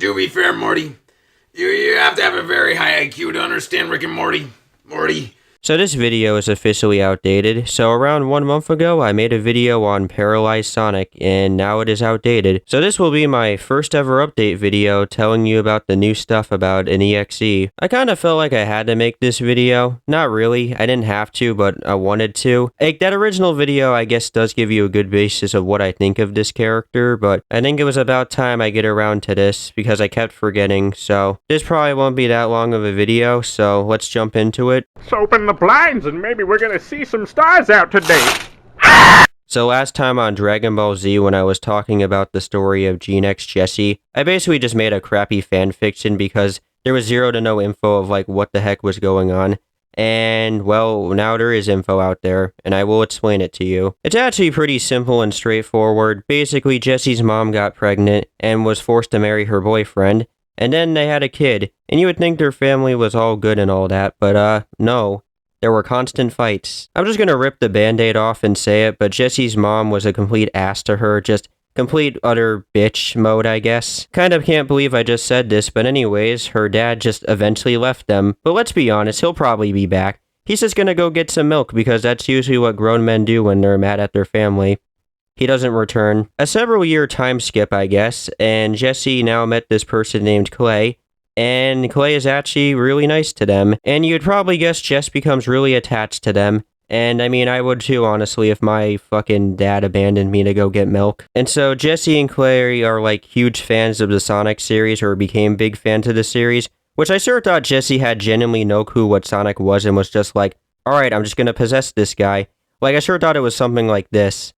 To be fair, Morty, you have to have a very high IQ to understand Rick and Morty. Morty. So this video is officially outdated. So around 1 month ago, I made a video on Paralyzed Sonic, and now it is outdated. So this will be my first ever update video telling you about the new stuff about an EXE. I kind of felt like I had to make this video. Not really, I didn't have to, but I wanted to. Like, that original video, I guess, does give you a good basis of what I think of this character, but I think it was about time I get around to this, because I kept forgetting. So this probably won't be that long of a video, so let's jump into it. So open the blinds and maybe we're gonna see some stars out today. So last time on Dragon Ball Z, when I was talking about the story of Gene X Jesse, I basically just made a crappy fanfiction because there was zero to no info of like what the heck was going on. And well, now there is info out there, and I will explain it to you. It's actually pretty simple and straightforward. Basically, Jesse's mom got pregnant and was forced to marry her boyfriend, and then they had a kid, and you would think their family was all good and all that, but no. There were constant fights. I'm just gonna rip the band-aid off and say it, but Jesse's mom was a complete ass to her, just complete utter bitch mode, I guess. Kind of can't believe I just said this, but anyways, her dad just eventually left them. But let's be honest, he'll probably be back. He's just gonna go get some milk, because that's usually what grown men do when they're mad at their family. He doesn't return. A several-year time skip, I guess, and Jesse now met this person named Clay, and Clay is actually really nice to them, and you'd probably guess Jess becomes really attached to them, and I mean, I would too, honestly, if my fucking dad abandoned me to go get milk. And so Jesse and Clay are like huge fans of the Sonic series, or became big fans of the series, which I sure thought Jesse had genuinely no clue what Sonic was and was just like, alright, I'm just gonna possess this guy. Like, I sure thought it was something like this.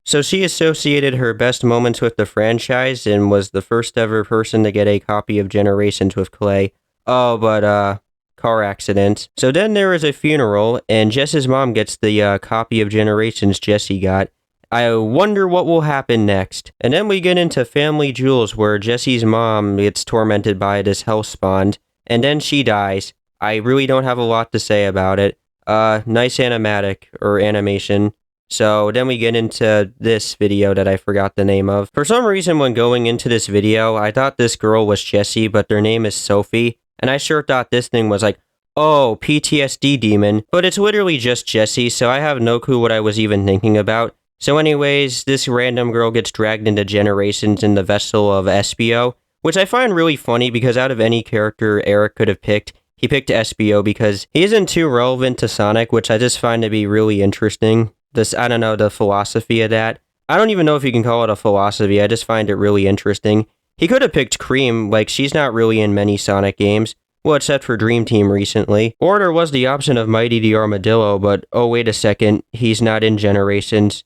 So she associated her best moments with the franchise and was the first ever person to get a copy of Generations with Clay. Oh, but, car accident. So then there is a funeral, and Jess's mom gets the copy of Generations Jesse got. I wonder what will happen next. And then we get into Family Jewels, where Jesse's mom gets tormented by this hellspawn, and then she dies. I really don't have a lot to say about it. Nice animatic, or animation. So then we get into this video that I forgot the name of. For some reason, when going into this video, I thought this girl was Jessie, but their name is Sophie, and I sure thought this thing was like, oh, PTSD demon, but it's literally just Jessie, so I have no clue what I was even thinking about. So anyways, this random girl gets dragged into Generations in the vessel of Espio, which I find really funny because out of any character Eric could have picked, he picked Espio because he isn't too relevant to Sonic, which I just find to be really interesting. I don't know, the philosophy of that. I don't even know if you can call it a philosophy, I just find it really interesting. He could have picked Cream, like she's not really in many Sonic games. Well, except for Dream Team recently. Or there was the option of Mighty the Armadillo, but oh wait a second, he's not in Generations.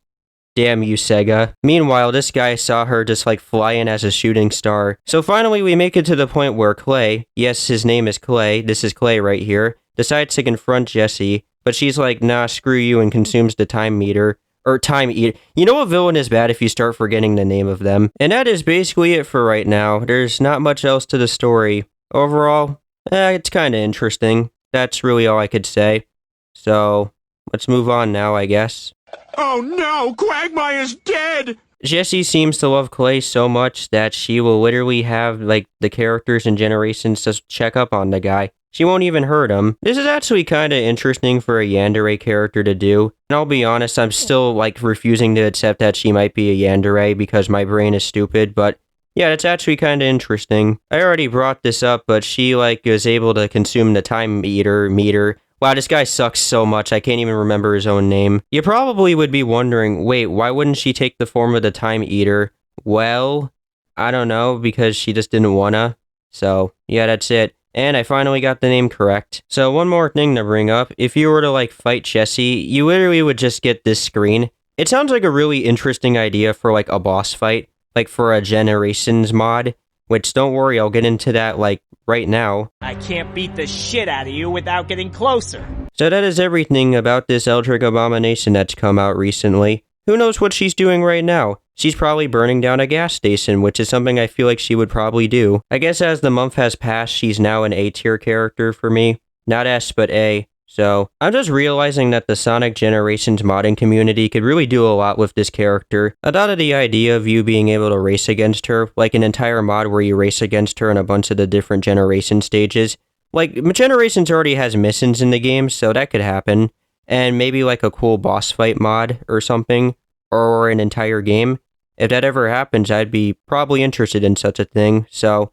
Damn you, Sega. Meanwhile, this guy saw her just like flying as a shooting star. So finally we make it to the point where Clay, yes his name is Clay, this is Clay right here, decides to confront Jesse. But she's like, nah, screw you, and consumes the time meter. Or time eater. You know what villain is bad if you start forgetting the name of them? And that is basically it for right now. There's not much else to the story. Overall, it's kind of interesting. That's really all I could say. So, let's move on now, I guess. Oh no, Quagmire's dead! Jessie seems to love Clay so much that she will literally have, like, the characters and Generations just check up on the guy. She won't even hurt him. This is actually kind of interesting for a Yandere character to do. And I'll be honest, I'm still, like, refusing to accept that she might be a Yandere because my brain is stupid, but yeah, it's actually kind of interesting. I already brought this up, but she, like, is able to consume the time meter. Wow, this guy sucks so much, I can't even remember his own name. You probably would be wondering, wait, why wouldn't she take the form of the Time Eater? Well, I don't know, because she just didn't wanna. So, yeah, that's it. And I finally got the name correct. So one more thing to bring up, if you were to like fight Jesse, you literally would just get this screen. It sounds like a really interesting idea for like a boss fight, like for a Generations mod, which don't worry, I'll get into that like right now. I can't beat the shit out of you without getting closer. So that is everything about this Eldritch Abomination that's come out recently. Who knows what she's doing right now? She's probably burning down a gas station, which is something I feel like she would probably do. I guess as the month has passed, she's now an A tier character for me. Not S, but A. So, I'm just realizing that the Sonic Generations modding community could really do a lot with this character. I thought of the idea of you being able to race against her, like an entire mod where you race against her in a bunch of the different generation stages. Like, Generations already has missions in the game, so that could happen. And maybe like a cool boss fight mod or something, or an entire game. If that ever happens, I'd be probably interested in such a thing. So,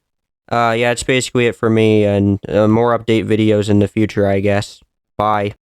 yeah, that's basically it for me, and more update videos in the future, I guess. Bye.